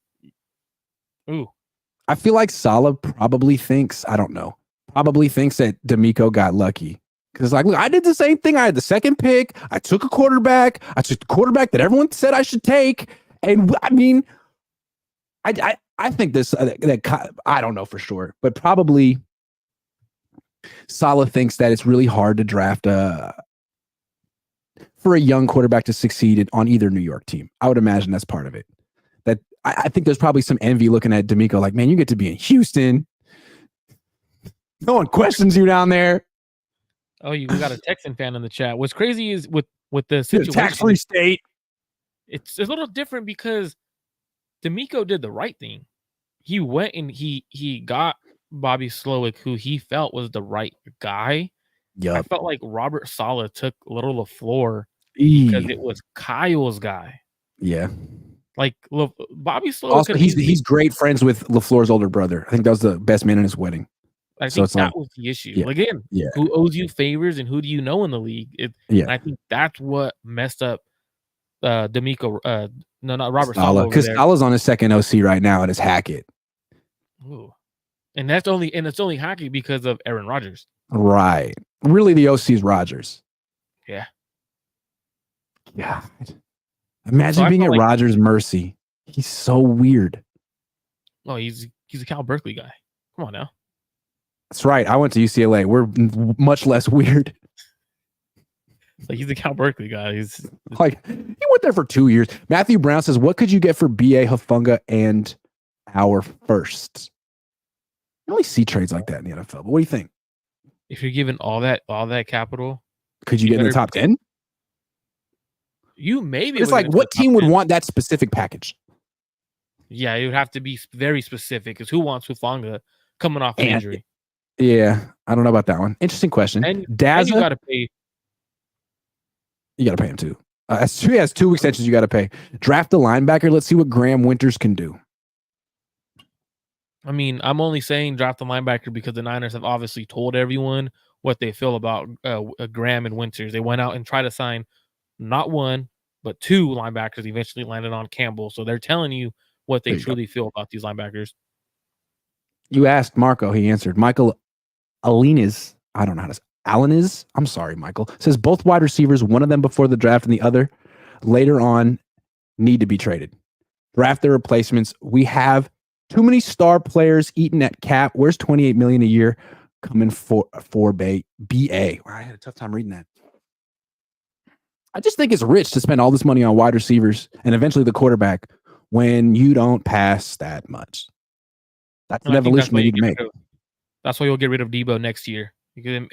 A: I feel like Saleh probably thinks that DeMeco got lucky. Because, like, look, I did the same thing. I had the second pick. I took a quarterback. I took the quarterback that everyone said I should take. And, I mean, I think this, I don't know for sure, but probably Saleh thinks that it's really hard to draft for a young quarterback to succeed on either New York team. I would imagine that's part of it. That I think there's probably some envy looking at DeMeco like, man, you get to be in Houston. No one questions you down there.
B: Oh, you got a Texan fan in the chat. What's crazy is with the situation,
A: tax-free state.
B: It's a little different because DeMeco did the right thing. He went and he got Bobby Slowick, who he felt was the right guy.
A: Yeah,
B: I felt like Robert Saleh took Little LaFleur because it was Kyle's guy.
A: Yeah,
B: like Bobby Slowick.
A: Also, he's great friends with LaFleur's older brother. I think that was the best man in his wedding.
B: I think that was the issue.
A: Yeah,
B: again, who owes you favors and who do you know in the league? And I think that's what messed up DeMeco. No, not Robert Saleh.
A: Because Saleh's on his second OC right now, and it's Hackett.
B: Ooh. And it's only Hackett because of Aaron Rodgers.
A: Right. Really, the OC is Rodgers.
B: Yeah.
A: God. Imagine being at Rodgers' mercy. He's so weird.
B: Oh, he's a Cal Berkeley guy. Come on now.
A: That's right. I went to UCLA. We're much less weird.
B: Like he's a Cal Berkeley guy. He's
A: like he went there for 2 years. Matthew Brown says, "What could you get for BA Hufanga and our firsts?" You only see trades like that in the NFL. But what do you think?
B: If you're given all that capital,
A: could you get in the top 10?
B: You maybe.
A: It's like what team would want that specific package?
B: Yeah, it would have to be very specific. Because who wants Hufanga coming off an injury?
A: Yeah, I don't know about that one. Interesting question.
B: And
A: Daza,
B: you got to pay.
A: You got to pay him too. He has 2 extensions you got to pay. Draft a linebacker. Let's see what Graham Winters can do.
B: I mean, I'm only saying draft a linebacker because the Niners have obviously told everyone what they feel about Graham and Winters. They went out and tried to sign not 1, but 2 linebackers. Eventually landed on Campbell. So they're telling you what they truly feel about these linebackers.
A: You asked Marco. He answered. Michael Alaniz. I don't know how to say Alaniz. I'm sorry, Michael. Says both wide receivers, one of them before the draft and the other later on, need to be traded. Draft their replacements. We have too many star players eating at cap. Where's $28 million a year coming for BA? Wow, I had a tough time reading that. I just think it's rich to spend all this money on wide receivers and eventually the quarterback when you don't pass that much. That's an evolution we need to make.
B: That's why you'll get rid of Debo next year, because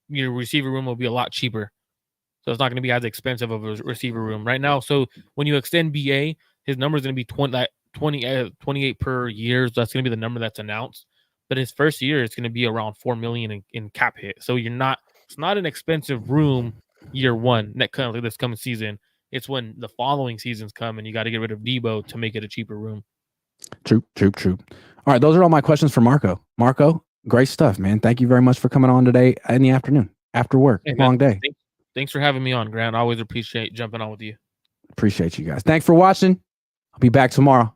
B: your receiver room will be a lot cheaper. So it's not going to be as expensive of a receiver room right now. So when you extend BA, his number is going to be 28 per year. So that's going to be the number that's announced. But his first year, it's going to be around $4 million in cap hit. So it's not an expensive room year one, this coming season. It's when the following seasons come and you got to get rid of Debo to make it a cheaper room.
A: True. All right, those are all my questions for Marco. Marco, great stuff, man. Thank you very much for coming on today in the afternoon after work.
B: Hey,
A: long day.
B: Thanks for having me on, Grant. I always appreciate jumping on with you.
A: Appreciate you guys. Thanks for watching. I'll be back tomorrow.